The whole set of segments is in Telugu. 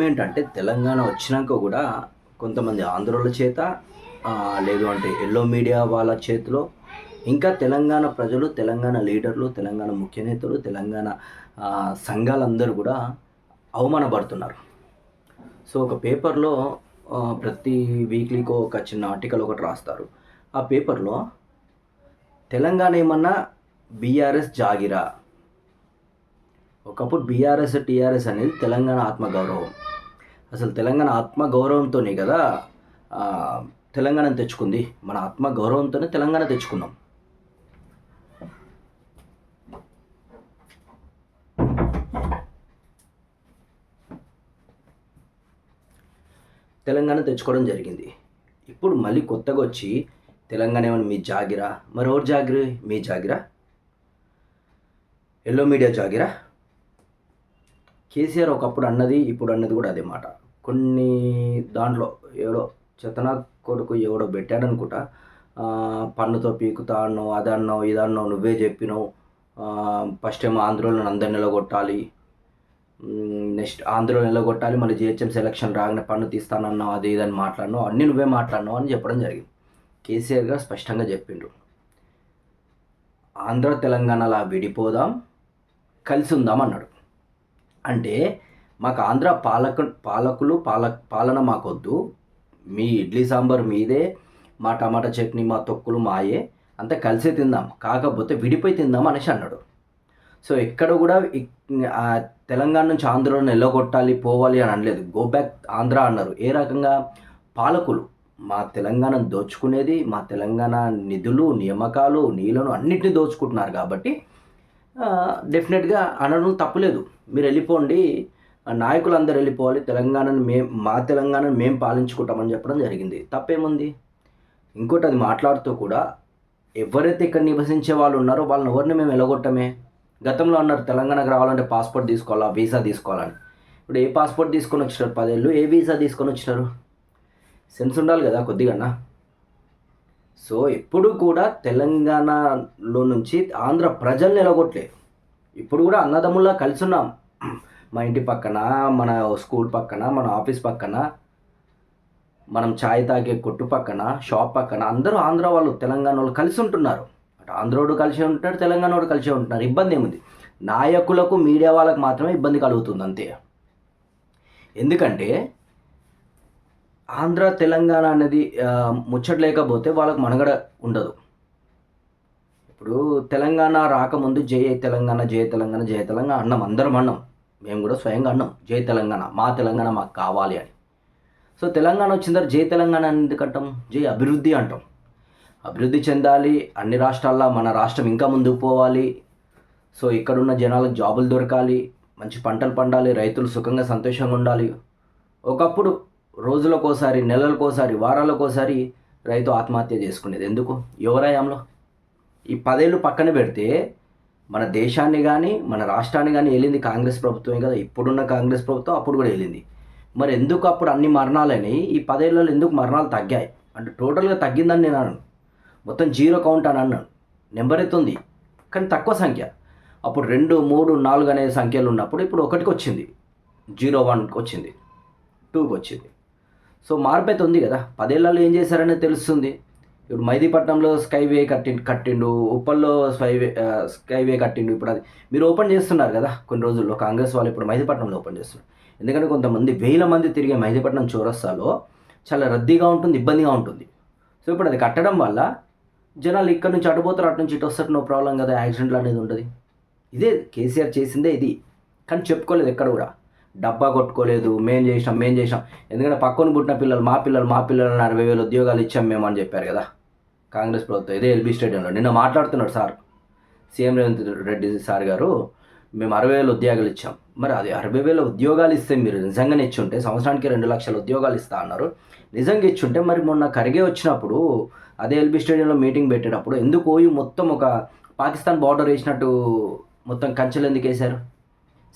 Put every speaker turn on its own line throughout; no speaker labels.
ఏంటంటే తెలంగాణ వచ్చినాక కూడా కొంతమంది ఆంధ్రోళ్ళ చేత లేదు అంటే ఎల్లో మీడియా వాళ్ళ చేతిలో ఇంకా తెలంగాణ ప్రజలు, తెలంగాణ లీడర్లు, తెలంగాణ ముఖ్య నేతలు, తెలంగాణ సంఘాలందరూ కూడా అవమానపడుతున్నారు. సో ఒక పేపర్‌లో ప్రతి వీక్లీకో ఒక చిన్న ఆర్టికల్ ఒకటి రాస్తారు. ఆ పేపర్‌లో తెలంగాణ ఏమన్నా బీఆర్ఎస్ జాగిరా? ఒకప్పుడు బీఆర్ఎస్, టీఆర్ఎస్ అనేది తెలంగాణ ఆత్మగౌరవం. అసలు తెలంగాణ ఆత్మగౌరవంతోనే కదా తెలంగాణను తెచ్చుకుంది. మన ఆత్మగౌరవంతోనే తెలంగాణ తెచ్చుకున్నాం. తెలంగాణ తెచ్చుకోవడం జరిగింది. ఇప్పుడు మళ్ళీ కొత్తగా వచ్చి తెలంగాణ ఏమన్నా మీ జాగిరా? మరి ఎవరు జాగిరి? మీ జాగిరా? ఎల్లో మీడియా జాగిరా? కేసీఆర్ ఒకప్పుడు అన్నది ఇప్పుడు అన్నది కూడా అదే మాట. కొన్ని దాంట్లో ఎవడో చెత్తన కొడుకు ఎవడో పెట్టాడనుకుంటా, పన్నుతో పీకుతా అన్నావు, అదన్నావు, ఇదన్నావు, నువ్వే చెప్పినావు, ఫస్ట్ ఏమో ఆంధ్రోళ్ళని అందరిని నిలగొట్టాలి, నెక్స్ట్ ఆంధ్రోని నిలగొట్టాలి, మళ్ళీ జిహెచ్ఎం సెలక్షన్ రాగానే పన్ను తీస్తానన్నావు, అది ఇదని మాట్లాడినావు, అన్నీ నువ్వే మాట్లాడినావు అని చెప్పడం జరిగింది. కేసీఆర్ గారు స్పష్టంగా చెప్పిండ్రు, ఆంధ్ర తెలంగాణలా విడిపోదాం, కలిసి ఉందాం అన్నాడు. అంటే మాకు ఆంధ్ర పాలకులు పాలన మాకొద్దు, మీ ఇడ్లీ సాంబార్ మీదే, మా టమాటా చట్నీ మా తొక్కులు మాయే, అంతా కలిసే తిందాం, కాకపోతే విడిపోయి తిందాం అనేసి అన్నాడు. సో ఎక్కడ కూడా తెలంగాణ నుంచి ఆంధ్రను ఎల్లగొట్టాలి పోవాలి అని అనలేదు, గో బ్యాక్ ఆంధ్ర అన్నారు. ఏ రకంగా? పాలకులు మా తెలంగాణను దోచుకునేది, మా తెలంగాణ నిధులు, నియామకాలు, నీళ్లను అన్నింటినీ దోచుకుంటున్నారు కాబట్టి డెఫినెట్గా అనడం తప్పులేదు. మీరు వెళ్ళిపోండి, నాయకులందరూ వెళ్ళిపోవాలి, మా తెలంగాణను మేము పాలించుకుంటామని చెప్పడం జరిగింది. తప్పేముంది? ఇంకోటి అది మాట్లాడుతూ కూడా ఎవరైతే ఇక్కడ నివసించే వాళ్ళు ఉన్నారో వాళ్ళని ఎవరిని మేము వెళ్ళగొట్టమే. గతంలో అన్నారు తెలంగాణకు రావాలంటే పాస్పోర్ట్ తీసుకోవాలా, వీసా తీసుకోవాలని. ఇప్పుడు ఏ పాస్పోర్ట్ తీసుకొని వచ్చినారు 10 ఏళ్ళు, ఏ వీసా తీసుకొని వచ్చినారు? సెన్స్ ఉండాలి కదా కొద్దిగా. సో ఎప్పుడు కూడా తెలంగాణలో నుంచి ఆంధ్ర ప్రజల్ని ఎలగొట్టలేదు. ఇప్పుడు కూడా అన్నదమ్ముల్లా కలిసి ఉన్నాం. మా ఇంటి పక్కన, మన స్కూల్ పక్కన, మన ఆఫీస్ పక్కన, మనం ఛాయ్ తాగే కొట్టు పక్కన, షాప్ పక్కన అందరూ ఆంధ్ర వాళ్ళు, తెలంగాణ వాళ్ళు కలిసి ఉంటున్నారు. అటు ఆంధ్రోడు కలిసే ఉంటాడు, తెలంగాణ వాడు కలిసే ఉంటున్నారు. ఇబ్బంది ఏముంది? నాయకులకు, మీడియా వాళ్ళకు మాత్రమే ఇబ్బంది కలుగుతుంది అంతే. ఎందుకంటే ఆంధ్ర తెలంగాణ అనేది ముచ్చట లేకపోతే వాళ్ళకు మనుగడ ఉండదు. ఇప్పుడు తెలంగాణ రాకముందు జై తెలంగాణ, జై తెలంగాణ, జై తెలంగాణ అన్నాం, అందరం అన్నాం, మేము కూడా స్వయంగా అన్నాం, జై తెలంగాణ, మా తెలంగాణ మాకు కావాలి అని. సో తెలంగాణ వచ్చిన తర్వాత జై తెలంగాణ ఎందుకంటాం? జై అభివృద్ధి అంటాం. అభివృద్ధి చెందాలి, అన్ని రాష్ట్రాల్లో మన రాష్ట్రం ఇంకా ముందుకు పోవాలి. సో ఇక్కడున్న జనాలకు జాబులు దొరకాలి, మంచి పంటలు పండాలి, రైతులు సుఖంగా సంతోషంగా ఉండాలి. ఒకప్పుడు రోజులకోసారి, నెలలకోసారి, వారాలకోసారి రైతు ఆత్మహత్య చేసుకునేది. ఎందుకు? యువరాయంలో. ఈ 10 ఏళ్ళు పక్కన పెడితే మన దేశాన్ని కానీ, మన రాష్ట్రాన్ని కానీ వెళ్ళింది కాంగ్రెస్ ప్రభుత్వమే కదా. ఇప్పుడున్న కాంగ్రెస్ ప్రభుత్వం అప్పుడు కూడా వెళ్ళింది. మరి ఎందుకు అప్పుడు అన్ని మరణాలని ఈ 10 ఏళ్ళలో ఎందుకు మరణాలు తగ్గాయి? అంటే టోటల్గా తగ్గిందని నేను అన్నాను, మొత్తం జీరో కౌంట్ అని అన్నాను. నెంబర్ అయితే ఉంది కానీ తక్కువ సంఖ్య. అప్పుడు 2, 3, 4 అనే సంఖ్యలు ఉన్నప్పుడు ఇప్పుడు 1కి వచ్చింది, 0, 1కి వచ్చింది, 2కి వచ్చింది. సో మార్పు అయితే ఉంది కదా. 10 ఏళ్ళలో ఏం చేశారనేది తెలుస్తుంది. ఇప్పుడు మైదీపట్నంలో స్కైవే కట్టిండు, ఉప్పల్లో స్కైవే కట్టిండు. ఇప్పుడు అది మీరు ఓపెన్ చేస్తున్నారు కదా కొన్ని రోజుల్లో, కాంగ్రెస్ వాళ్ళు ఇప్పుడు మైదీపట్నంలో ఓపెన్ చేస్తున్నారు. ఎందుకంటే కొంతమంది 1000 మంది తిరిగే మైదీపట్నం చౌరస్తాలో చాలా రద్దీగా ఉంటుంది, ఇబ్బందిగా ఉంటుంది. సో ఇప్పుడు అది కట్టడం వల్ల జనాలు ఇక్కడ నుంచి అటుపోతారు, అటు నుంచి ఇటు వస్తారు, నో ప్రాబ్లం కదా, యాక్సిడెంట్లు అనేది ఉంటుంది. ఇదే కేసీఆర్ చేసిందే ఇది. కానీ చెప్పుకోలేదు ఎక్కడ కూడా, డబ్బా కొట్టుకోలేదు, మేం చేసాం. ఎందుకంటే పక్కన పుట్టిన పిల్లలు మా పిల్లలని 60,000 ఉద్యోగాలు ఇచ్చాం మేము అని చెప్పారు కదా కాంగ్రెస్ ప్రభుత్వం. ఇదే ఎల్బీ స్టేడియంలో నిన్న మాట్లాడుతున్నాడు sir, CM Revanth Reddy sir గారు, మేము 60,000 ఉద్యోగాలు ఇచ్చాం. మరి అది 60,000 ఉద్యోగాలు ఇస్తే మీరు నిజంగానే ఇచ్చుంటే, సంవత్సరానికి 2 లక్షల ఉద్యోగాలు ఇస్తా అన్నారు, నిజంగా ఇచ్చుంటే మరి మొన్న ఖర్గే వచ్చినప్పుడు అదే ఎల్బీ స్టేడియంలో మీటింగ్ పెట్టేటప్పుడు ఎందుకు మొత్తం ఒక పాకిస్తాన్ బార్డర్ వేసినట్టు మొత్తం కంచెలు ఎందుకు వేశారు?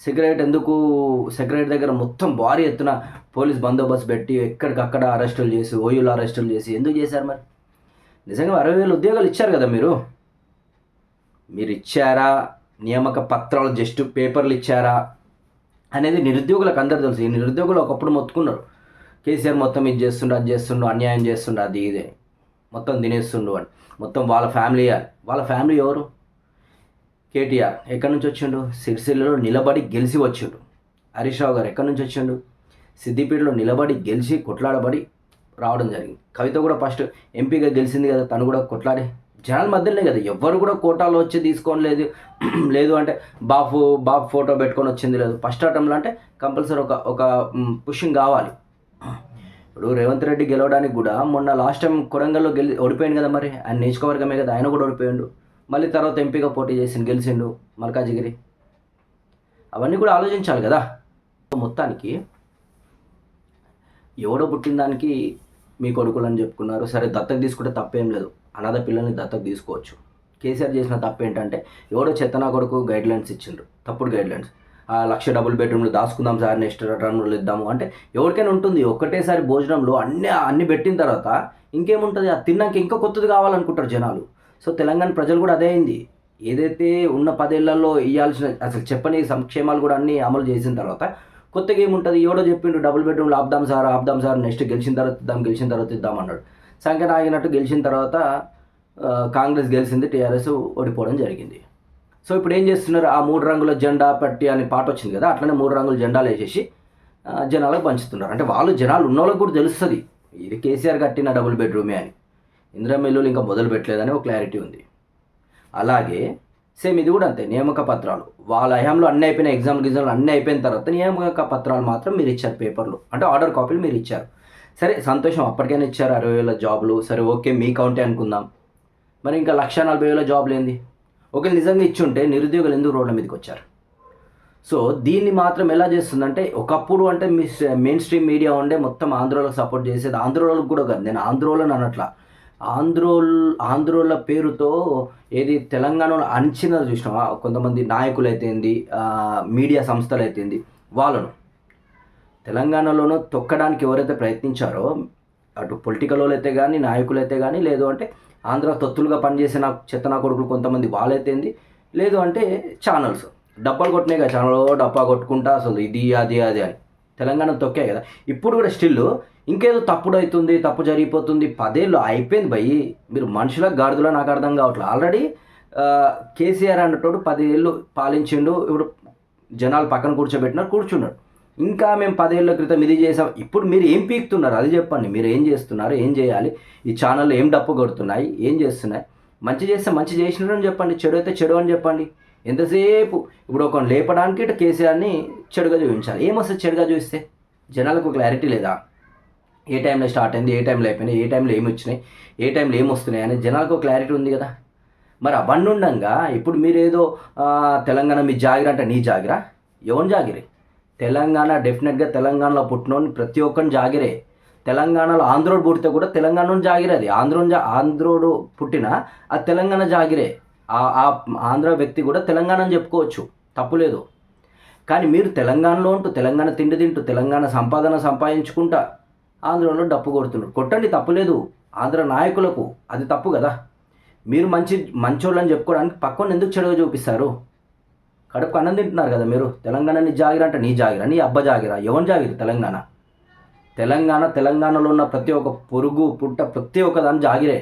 సెక్రటరీ దగ్గర మొత్తం భారీ ఎత్తున పోలీస్ బందోబస్తు పెట్టి ఎక్కడికక్కడ అరెస్టులు చేసి, ఓయూలో అరెస్టులు చేసి ఎందుకు చేశారు? మరి నిజంగా 60,000 ఉద్యోగాలు ఇచ్చారు కదా మీరు ఇచ్చారా? నియామక పత్రాలు జస్ట్ పేపర్లు ఇచ్చారా అనేది నిరుద్యోగులకు అందరు తెలుసు. ఈ నిరుద్యోగులు ఒకప్పుడు మొత్తుకున్నారు, కేసీఆర్ మొత్తం ఇది చేస్తుండు, అది చేస్తుండు, అన్యాయం చేస్తుండు, అది ఇదే మొత్తం తినేస్తుండు అని. మొత్తం వాళ్ళ ఫ్యామిలీ ఎవరు? కేటీఆర్ ఎక్కడి నుంచి వచ్చిండు? సిరిసిల్లలో నిలబడి గెలిచి వచ్చిండు. హరీష్ రావు గారు ఎక్కడి నుంచి వచ్చిండు? సిద్దిపేటలో నిలబడి గెలిచి కొట్లాడబడి రావడం జరిగింది. కవిత కూడా ఫస్ట్ ఎంపీగా గెలిచింది కదా, తను కూడా కొట్లాడి జనాల మధ్యలోనే కదా, ఎవ్వరు కూడా కోటాలో వచ్చి తీసుకొని లేదు అంటే బాబు ఫోటో పెట్టుకొని వచ్చింది లేదు. ఫస్ట్ అటెంప్ట్లో అంటే కంపల్సరీ ఒక పుషింగ్ కావాలి. ఇప్పుడు రేవంత్ రెడ్డి గెలవడానికి కూడా మొన్న లాస్ట్ టైం కొరంగల్లో ఓడిపోయింది కదా, మరి ఆయన నియోజకవర్గమే కదా, ఆయన కూడా ఓడిపోయాడు. మళ్ళీ తర్వాత ఎంపీగా పోటీ చేసి గెలిచిండు మల్కాజిగిరి. అవన్నీ కూడా ఆలోచించాలి కదా. మొత్తానికి ఎవడో పుట్టిన దానికి మీ కొడుకులు అని చెప్పుకున్నారు. సరే, దత్తకు తీసుకుంటే తప్పేం లేదు, అనాథ పిల్లల్ని దత్తకు తీసుకోవచ్చు. కేసీఆర్ చేసిన తప్పు ఏంటంటే ఎవడో చెత్తనా కొడుకు గైడ్లైన్స్ ఇచ్చిండ్రు, తప్పుడు గైడ్లైన్స్. 1,00,000 డబుల్ బెడ్రూమ్లు దాచుకుందాం సార్, నెక్స్ట్ టర్మ్లో ఇద్దాము అంటే ఎవరికైనా ఉంటుంది. ఒక్కటేసారి భోజనంలో అన్ని పెట్టిన తర్వాత ఇంకేముంటుంది? అది తిన్నాక ఇంకా కొత్తది కావాలనుకుంటారు జనాలు. సో తెలంగాణ ప్రజలు కూడా అదే అయింది. ఏదైతే ఉన్న 10 ఏళ్లలో ఇవ్వాల్సిన అసలు చెప్పని సంక్షేమాలు కూడా అన్నీ అమలు చేసిన తర్వాత కొత్తగా ఏముంటుంది? ఎవడో చెప్పిండు డబుల్ బెడ్రూమ్లు ఆపుదాం సార్, నెక్స్ట్ గెలిచిన తర్వాత ఇద్దాం అన్నాడు. సంఖ్య ఆగినట్టు గెలిచిన తర్వాత కాంగ్రెస్ గెలిచింది, టీఆర్ఎస్ ఓడిపోవడం జరిగింది. సో ఇప్పుడు ఏం చేస్తున్నారు? ఆ 3 రంగుల జెండా పట్టి అని పాట వచ్చింది కదా, అట్లనే 3 రంగుల జెండాలు వేసేసి జనాలకు పంచుతున్నారు. అంటే జనాలు ఉన్న వాళ్ళకి కూడా తెలుస్తుంది ఇది కేసీఆర్ కట్టిన డబుల్ బెడ్రూమే అని. ఇందిరమ్మ ఇల్లులు ఇంకా మొదలు పెట్టలేదని ఒక క్లారిటీ ఉంది. అలాగే సేమ్ ఇది కూడా అంతే. నియామక పత్రాలు వాళ్ళ హయాంలో అన్నీ అయిపోయిన ఎగ్జామ్లు అన్నీ అయిపోయిన తర్వాత నియామక పత్రాలు మాత్రం మీరు ఇచ్చారు, పేపర్లు అంటే ఆర్డర్ కాపీలు మీరు ఇచ్చారు. సరే, సంతోషం, అప్పటికైనా ఇచ్చారు 60,000 జాబులు. సరే, ఓకే, మీ కౌంటే అనుకుందాం. మరి ఇంకా 1,40,000 జాబులు ఏంది? ఒకవేళ నిజంగా ఇచ్చుంటే నిరుద్యోగులు ఎందుకు రోడ్ల మీదకి వచ్చారు? సో దీన్ని మాత్రం ఎలా చేస్తుందంటే, ఒకప్పుడు అంటే మెయిన్ స్ట్రీమ్ మీడియా ఉండే మొత్తం ఆంధ్రోలకు సపోర్ట్ చేసేది. ఆంధ్రోలకు కూడా కాదు, నేను ఆంధ్రోలను అనట్లా, ఆంధ్రోల పేరుతో ఏది తెలంగాణలో అంచనా చూసినావా? కొంతమంది నాయకులు అయితేంది, మీడియా సంస్థలు అయితేంది, వాళ్ళను తెలంగాణలోనూ తొక్కడానికి ఎవరైతే ప్రయత్నించారో, అటు పొలిటికల్ వాళ్ళు అయితే కానీ, నాయకులు అయితే కానీ, లేదు అంటే ఆంధ్ర తొత్తులుగా పనిచేసిన చెత్తనా కొడుకులు కొంతమంది వాళ్ళైతేంది, లేదు అంటే ఛానల్స్ డబ్బాలు కొట్టినాయి కదా, ఛానల్ డబ్బా కొట్టుకుంటా అసలు ఇది అది అని తెలంగాణ తొక్కాయి కదా. ఇప్పుడు కూడా స్టిల్ ఇంకేదో తప్పుడు అవుతుంది, తప్పు జరిగిపోతుంది. 10 ఏళ్ళు అయిపోయింది భయ్, మీరు మనుషులకు గాడిదలో నాకు అర్థం కావట్లేదు. ఆల్రెడీ కేసీఆర్ అన్నట్టు 10 ఏళ్ళు పాలించిండు. ఇప్పుడు జనాలు పక్కన కూర్చున్నాడు. ఇంకా మేము 10 ఏళ్ల క్రితం ఇది చేసాం. ఇప్పుడు మీరు ఏం పీకుతున్నారు అది చెప్పండి. మీరు ఏం చేస్తున్నారు, ఏం చేయాలి? ఈ ఛానల్లో ఏం డప్పు కొడుతున్నాయి, ఏం చేస్తున్నాయి? మంచి చేస్తే మంచి చేసినారని చెప్పండి, చెడు అయితే చెడు అని చెప్పండి. ఎంతసేపు ఇప్పుడు ఒక లేపడానికి ఇటు కేసీఆర్ని చెడుగా చూపించాలి. ఏమొస్తుంది చెడుగా చూస్తే? జనాలకు క్లారిటీ లేదా? ఏ టైంలో స్టార్ట్ అయింది, ఏ టైంలో అయిపోయినాయి, ఏ టైంలో ఏమి వచ్చినాయి, ఏ టైంలో ఏమి వస్తున్నాయి అనేది జనాలకు క్లారిటీ ఉంది కదా. మరి అవన్నీ ఉండగా ఇప్పుడు మీరేదో తెలంగాణ మీ జాగిర అంటే నీ జాగిరా? ఎవరి జాగిరే? తెలంగాణ డెఫినెట్గా తెలంగాణలో పుట్టినోని ప్రతి ఒక్కరిని జాగిరే. తెలంగాణలో ఆంధ్రోడు పుడితే కూడా తెలంగాణలో జాగిరే. అది ఆంధ్రోడు పుట్టిన అది తెలంగాణ జాగిరే. ఆ ఆంధ్ర వ్యక్తి కూడా తెలంగాణ అని చెప్పుకోవచ్చు, తప్పులేదు. కానీ మీరు తెలంగాణలో ఉంటూ తెలంగాణ తిండి తింటూ తెలంగాణ సంపాదన సంపాదించుకుంటా ఆంధ్రలో డప్పు కొడుతున్నారు. కొట్టండి, తప్పులేదు. ఆంధ్ర నాయకులకు అది తప్పు కదా. మీరు మంచోళ్ళని చెప్పుకోవడానికి పక్కన ఎందుకు చెడుగా చూపిస్తారు? కడుపుకు అన్నం తింటున్నారు కదా మీరు. తెలంగాణ నీ జాగిర అంటే నీ జాగిర, నీ అబ్బ జాగిర, ఎవరి జాగిరి? తెలంగాణలో ఉన్న ప్రతి ఒక్క పురుగు పుట్ట ప్రతి ఒక్క దాని జాగిరే,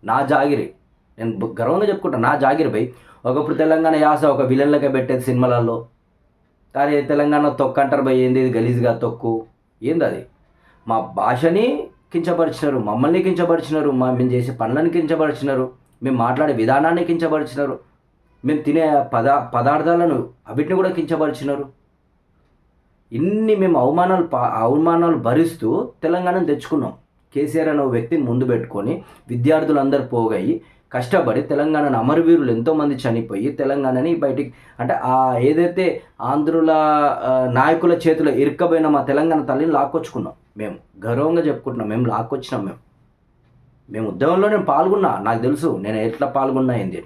నా జాగిరి. నేను గర్వంగా చెప్పుకుంటా, నా జాగిరి పోయి. ఒకప్పుడు తెలంగాణ యాస ఒక విలన్లకే పెట్టేది సినిమాలలో. కానీ తెలంగాణ తొక్కు అంటారు పోయి. ఏంది గలీజ్గా తొక్కు? ఏంది అది? మా భాషని కించపరిచినారు, మమ్మల్ని కించపరిచినారు, మేము చేసే పనులను కించపరిచినారు, మేము మాట్లాడే విధానాన్ని కించపరిచినారు, మేము తినే పదార్థాలను అవిటిని కూడా కించపరిచినారు. ఇన్ని మేము అవమానాలు భరిస్తూ తెలంగాణను తెచ్చుకున్నాం. కేసీఆర్ అనే వ్యక్తిని ముందు పెట్టుకొని విద్యార్థులందరూ పోగయి కష్టపడి తెలంగాణను అమరవీరులు ఎంతోమంది చనిపోయి తెలంగాణని బయటికి అంటే ఏదైతే ఆంధ్రుల నాయకుల చేతిలో ఇరుక్కబోయిన మా తెలంగాణ తల్లిని లాక్కొచ్చుకున్నాం. మేము గర్వంగా చెప్పుకుంటున్నాం, మేము లాక్కొచ్చినాం. మేము ఉద్యమంలో నేను పాల్గొన్నా, నాకు తెలుసు నేను ఎట్లా పాల్గొన్నా ఏంది.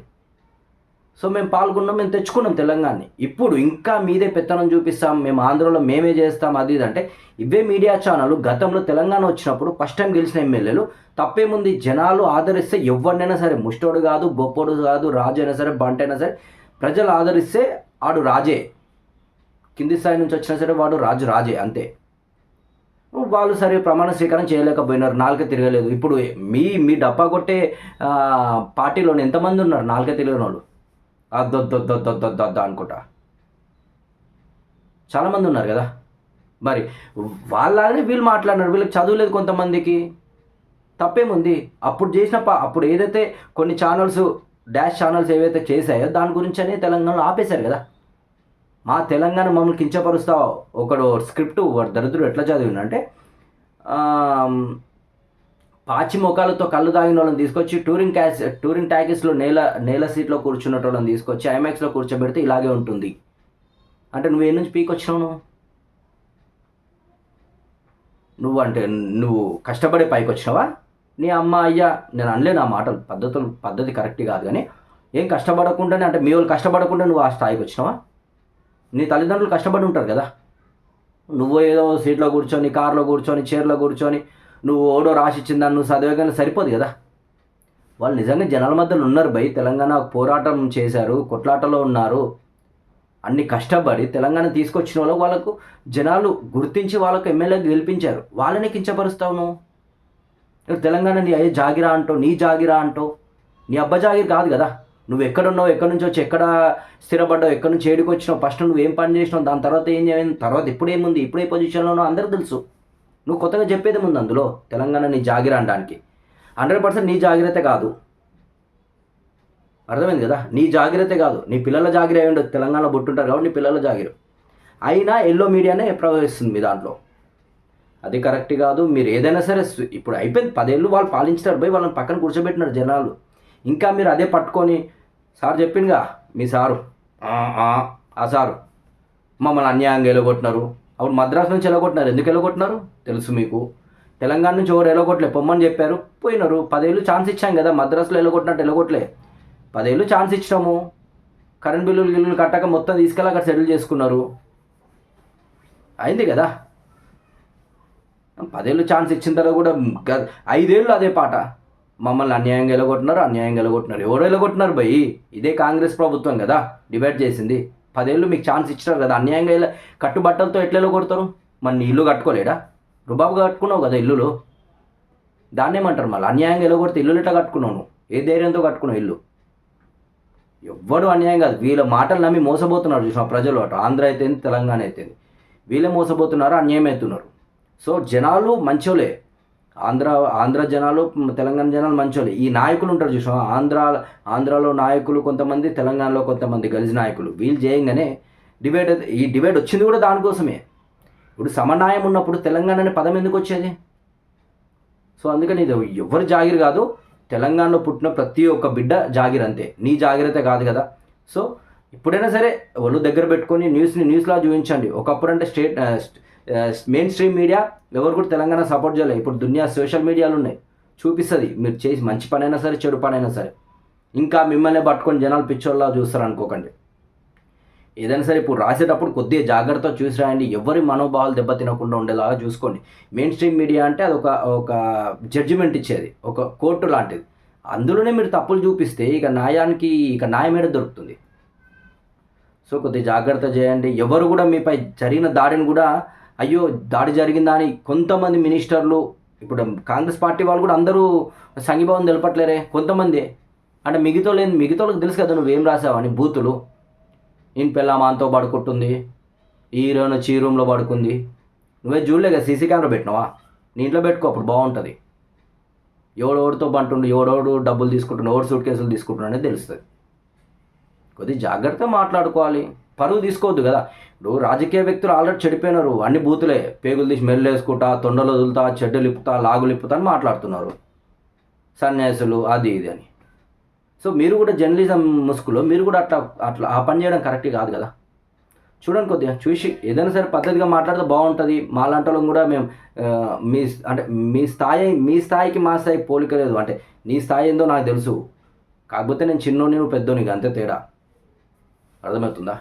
సో మేము పాల్గొన్నాం, మేము తెచ్చుకున్నాం తెలంగాణని. ఇప్పుడు ఇంకా మీదే పెత్తనం చూపిస్తాం, మేము ఆంధ్రలో మేమే చేస్తాం అది ఇది అంటే ఇవే మీడియా ఛానల్ గతంలో తెలంగాణ వచ్చినప్పుడు ఫస్ట్ టైం గెలిచిన ఎమ్మెల్యేలు తప్పేముంది? జనాలు ఆదరిస్తే ఎవరినైనా సరే, ముష్టోడు కాదు, గొప్పోడు కాదు, రాజు అయినా సరే, బంట అయినా సరే, ప్రజలు ఆదరిస్తే ఆడు రాజే. కింది స్థాయి నుంచి వచ్చినా సరే వాడు రాజే అంతే. వాళ్ళు సరే ప్రమాణ స్వీకారం చేయలేకపోయినారు, నాలుక తిరగలేదు. ఇప్పుడు మీ డప్పా కొట్టే పార్టీలోని ఎంతమంది ఉన్నారు నాలుక తిరిగిన వాళ్ళు? అద్దొద్దొద్దొద్దొద్దొద్ద అనుకుంటా చాలామంది ఉన్నారు కదా. మరి వాళ్ళని వీళ్ళు మాట్లాడినారు, వీళ్ళకి చదువులేదు కొంతమందికి, తప్పేముంది? అప్పుడు ఏదైతే కొన్ని ఛానల్స్ డాష్ ఛానల్స్ ఏవైతే చేశాయో దాని గురించి తెలంగాణలో ఆపేశారు కదా. మా తెలంగాణ మమ్మల్ని కించపరుస్తా ఒకడు స్క్రిప్ట్ దరిద్రుడు ఎట్లా చదివిందంటే, పాచి మొఖాలతో కళ్ళు తాగిన వాళ్ళని తీసుకొచ్చి టూరింగ్ ట్యాకీస్లో నేల సీట్లో కూర్చున్నట్టు వాళ్ళని తీసుకొచ్చి ఐమాక్స్లో కూర్చోబెడితే ఇలాగే ఉంటుంది అంటే నువ్వు ఏ నుంచి పీక్ వచ్చినావు? నువ్వు కష్టపడే పైకి వచ్చినావా? నీ అమ్మ అయ్యా నేను అనలేను ఆ మాటలు, పద్ధతి కరెక్ట్ కాదు. కానీ ఏం కష్టపడకుండానే అంటే మీ వాళ్ళు కష్టపడకుండా నువ్వు ఆ స్థాయికి వచ్చినావా? నీ తల్లిదండ్రులు కష్టపడి ఉంటారు కదా. నువ్వు ఏదో సీట్లో కూర్చొని, కార్లో కూర్చొని, చైర్లో కూర్చొని నువ్వు ఓడో రాసిచ్చిందని నువ్వు చదివేగానే సరిపోదు కదా. వాళ్ళు నిజంగా జనాల మధ్యలో ఉన్నారు భయ్. తెలంగాణ పోరాటం చేశారు, కొట్లాటలో ఉన్నారు, అన్ని కష్టపడి తెలంగాణ తీసుకొచ్చిన వాళ్ళకు జనాలు గుర్తించి వాళ్ళకు ఎమ్మెల్యేకి గెలిపించారు. వాళ్ళని కించపరుస్తావు నువ్వు. తెలంగాణ నీ అయ్యే జాగిరా అంటో, నీ జాగిరా అంటో, నీ అబ్బ జాగిరి కాదు కదా. నువ్వు ఎక్కడున్నావు, ఎక్కడి నుంచి వచ్చి ఎక్కడ స్థిరపడ్డావు, ఎక్కడి నుంచి ఏడికి వచ్చినావు, ఫస్ట్ నువ్వు ఏం పని చేసినావు, దాని తర్వాత ఏం చేయను, తర్వాత ఇప్పుడేముంది, ఇప్పుడే పొజిషన్లో ఉన్నావు అందరికీ తెలుసు. నువ్వు కొత్తగా చెప్పేది ముందు అందులో తెలంగాణ నీ జాగిర అనడానికి. 100% నీ జాగ్రత్త కాదు, అర్థమైంది కదా. నీ జాగ్రత్త కాదు, నీ పిల్లల జాగిర అయి ఉండదు. తెలంగాణలో పుట్టుంటారు కాబట్టి నీ పిల్లల జాగిర అయినా ఎల్లో మీడియానే ప్రవహిస్తుంది మీ దాంట్లో. అది కరెక్ట్ కాదు. మీరు ఏదైనా సరే ఇప్పుడు అయిపోయింది, 10 ఏళ్ళు వాళ్ళు పాలించారు పోయి, వాళ్ళని పక్కన కూర్చోబెట్టినారు జనాలు. ఇంకా మీరు అదే పట్టుకొని సార్ చెప్పిందిగా మీ సారు ఆ సారు మమ్మల్ని అన్యాయంగా ఎలగొట్టినారు. అప్పుడు మద్రాసు నుంచి ఎలగొట్టినారు. ఎందుకు ఎలగొట్టినారు తెలుసు మీకు. తెలంగాణ నుంచి ఎవరు ఎలగొట్టలే, పొమ్మని చెప్పారు పోయినారు. 10 ఏళ్ళు ఛాన్స్ ఇచ్చాం కదా. మద్రాసులో ఎలగొట్టినట్టు ఎలగొట్టలే, 10 ఏళ్ళు ఛాన్స్ ఇచ్చినాము. కరెంట్ బిల్లులు కట్టక మొత్తం తీసుకెళ్ళి అక్కడ సెటిల్ చేసుకున్నారు, అయింది కదా. 10 ఏళ్ళు ఛాన్స్ ఇచ్చిన తర్వాత కూడా 5 ఏళ్ళు అదే పాట, మమ్మల్ని అన్యాయంగా ఎలగొట్టినారు. ఎవరు ఎలగొట్టినారు భయ్? ఇదే కాంగ్రెస్ ప్రభుత్వం కదా డిబేట్ చేసింది. 10 ఏళ్ళు మీకు ఛాన్స్ ఇచ్చినారు కదా. అన్యాయంగా కట్టుబట్టలతో ఎట్లా ఎలగొడతారు? మరి నీ ఇల్లు కట్టుకోలేడా? రుబాబుగా కట్టుకున్నావు కదా ఇల్లులో, దాన్ని ఏమంటారు మళ్ళీ? అన్యాయంగా ఎలగొడితే ఇల్లు ఎట్లా కట్టుకున్నావు నువ్వు? ఏ ధైర్యంతో కట్టుకున్నావు ఇల్లు? ఎవ్వడు అన్యాయం కాదు. వీళ్ళ మాటలు నమ్మి మోసపోతున్నారు చూసిన ప్రజలు, అటు ఆంధ్ర అయితే తెలంగాణ అయితే వీళ్ళే మోసపోతున్నారు, అన్యాయం అవుతున్నారు. సో జనాలు మంచోలే, ఆంధ్ర జనాలు తెలంగాణ జనాలు మంచోలే. ఈ నాయకులు ఉంటారు చూసాం, ఆంధ్రాలో నాయకులు కొంతమంది, తెలంగాణలో కొంతమంది గలిజి నాయకులు, వీళ్ళు చేయంగానే ఈ డిబేట్ వచ్చింది కూడా దానికోసమే. ఇప్పుడు సమన్వయం ఉన్నప్పుడు తెలంగాణ అనే పదం ఎందుకు వచ్చేది? సో అందుకని ఇది ఎవరు జాగిరి కాదు, తెలంగాణలో పుట్టిన ప్రతి ఒక్క బిడ్డ జాగిరి అంతే. నీ జాగ్రత్త కాదు కదా. సో ఇప్పుడైనా సరే వాళ్ళు దగ్గర పెట్టుకొని న్యూస్లా చూపించండి. ఒకప్పుడు అంటే మెయిన్ స్ట్రీమ్ మీడియా ఎవరు కూడా తెలంగాణ సపోర్ట్ చేయలేదు. ఇప్పుడు దునియా సోషల్ మీడియాలు ఉన్నాయి, చూపిస్తుంది మీరు చేసి మంచి పనైనా సరే చెడు పనైనా సరే. ఇంకా మిమ్మల్ని పట్టుకొని జనాలు పిచ్చోళ్ళ చూస్తారు అనుకోకండి. ఏదైనా సరే ఇప్పుడు రాసేటప్పుడు కొద్దిగా జాగ్రత్త చూసి రాయండి. ఎవరి మనోభావాలు దెబ్బతినకుండా ఉండేలాగా చూసుకోండి. మెయిన్ స్ట్రీమ్ మీడియా అంటే అది ఒక జడ్జిమెంట్ ఇచ్చేది, ఒక కోర్టు లాంటిది. అందులోనే మీరు తప్పులు చూపిస్తే ఇక న్యాయం ఏడ దొరుకుతుంది? సో కొద్దిగా జాగ్రత్త చేయండి. ఎవరు కూడా మీపై జరిగిన దాడిని కూడా అయ్యో దాడి జరిగిందా అని కొంతమంది మినిస్టర్లు, ఇప్పుడు కాంగ్రెస్ పార్టీ వాళ్ళు కూడా అందరూ సంఘీభావం తెలపట్లేరే కొంతమంది. అంటే మిగతాలకు తెలుసు కదా నువ్వేం రాసావని. బూతులు, నేను పెళ్ళామాంతో పడుకుంటుంది, హీరోయిన్ చీ రూమ్లో పడుకుంది, నువ్వే చూడలేక సీసీ కెమెరా పెట్టినావా? నీ ఇంట్లో పెట్టుకో, అప్పుడు బాగుంటుంది. ఎవడోడితో పంటుండు, ఎవడోడు డబ్బులు తీసుకుంటుండు, ఎవడు సూట్ కేసులు తీసుకుంటున్నా అనేది తెలుస్తుంది. కొద్దిగా జాగ్రత్తగా మాట్లాడుకోవాలి, పరువు తీసుకోవద్దు కదా. ఇప్పుడు రాజకీయ వ్యక్తులు ఆల్రెడీ చెడిపోయినారు, అన్ని బూతులే, పేగులు తీసి మెల్లు వేసుకుంటా, తొండలు వదులుతా, చెడ్డలు ఇప్పుతా, లాగులు ఇప్పుతా అని మాట్లాడుతున్నారు, సన్యాసులు అది ఇది అని. సో మీరు కూడా జర్నలిజం ముసుగులో మీరు కూడా అట్లా ఆ పని చేయడం కరెక్ట్ కాదు కదా. చూడండి, కొద్దిగా చూసి ఏదైనా సరే పద్ధతిగా మాట్లాడితే బాగుంటుంది. మాలాంటి వాళ్ళం కూడా మేము మీ స్థాయికి మా స్థాయికి పోలిక లేదు. అంటే నీ స్థాయి ఏందో నాకు తెలుసు, కాకపోతే నేను చిన్నోని నువ్వు పెద్దోని, అంతే తేడా. అర్థమవుతుందా?